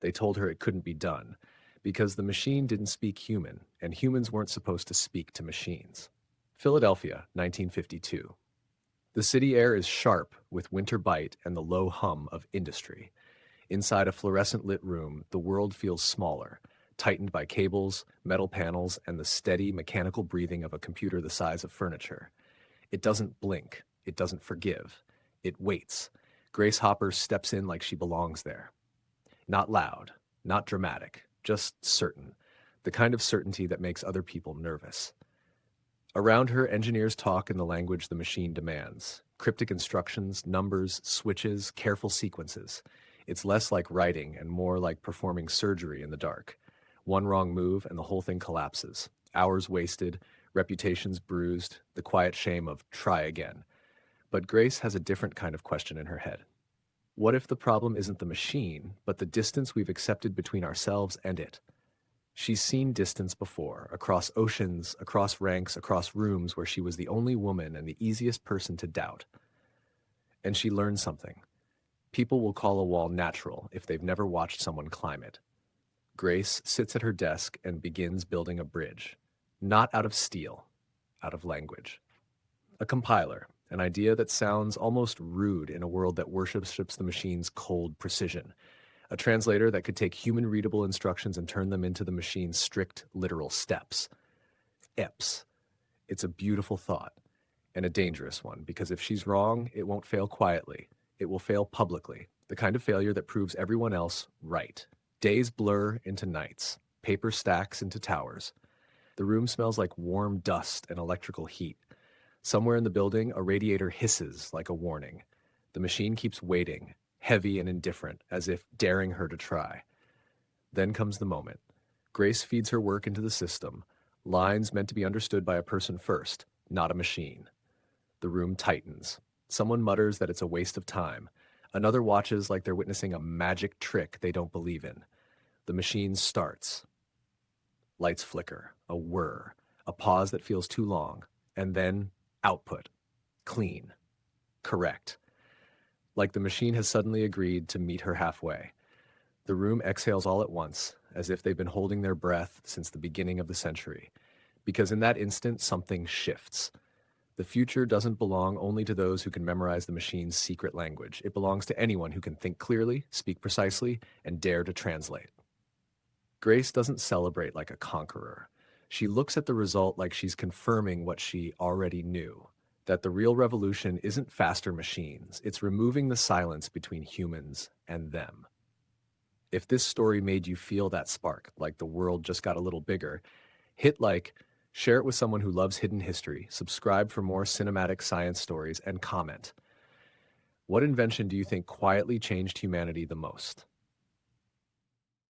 They told her it couldn't be done because the machine didn't speak human, and humans weren't supposed to speak to machines. Philadelphia, 1952. The city air is sharp with winter bite and the low hum of industry. Inside a fluorescent lit room, the world feels smaller, tightened by cables, metal panels, and the steady mechanical breathing of a computer the size of furniture. It doesn't blink. It doesn't forgive. It waits. Grace Hopper steps in like she belongs there. Not loud, not dramatic, just certain. The kind of certainty that makes other people nervous. Around her, engineers talk in the language the machine demands. Cryptic instructions, numbers, switches, careful sequences. It's less like writing and more like performing surgery in the dark. One wrong move and the whole thing collapses. Hours wasted, reputations bruised, the quiet shame of try again. But Grace has a different kind of question in her head. What if the problem isn't the machine, but the distance we've accepted between ourselves and it? She's seen distance before, across oceans, across ranks, across rooms where she was the only woman and the easiest person to doubt. And she learned something. People will call a wall natural if they've never watched someone climb it. Grace sits at her desk and begins building a bridge. Not out of steel, out of language. A compiler, an idea that sounds almost rude in a world that worships the machine's cold precision. A translator that could take human-readable instructions and turn them into the machine's strict, literal steps. EPS. It's a beautiful thought, and a dangerous one, because if she's wrong, it won't fail quietly. It will fail publicly, the kind of failure that proves everyone else right. Days blur into nights, paper stacks into towers. The room smells like warm dust and electrical heat. Somewhere in the building, a radiator hisses like a warning. The machine keeps waiting, heavy and indifferent, as if daring her to try. Then comes the moment. Grace feeds her work into the system, lines meant to be understood by a person first, not a machine. The room tightens. Someone mutters that it's a waste of time. Another watches like they're witnessing a magic trick they don't believe in. The machine starts. Lights flicker, a whir, a pause that feels too long, and then output. Clean. Correct. Like the machine has suddenly agreed to meet her halfway. The room exhales all at once, as if they've been holding their breath since the beginning of the century. Because in that instant, something shifts. The future doesn't belong only to those who can memorize the machine's secret language. It belongs to anyone who can think clearly, speak precisely, and dare to translate. Grace doesn't celebrate like a conqueror. She looks at the result like she's confirming what she already knew. That the real revolution isn't faster machines, it's removing the silence between humans and them. If this story made you feel that spark, like the world just got a little bigger, hit like, share it with someone who loves hidden history, subscribe for more cinematic science stories, and comment. What invention do you think quietly changed humanity the most?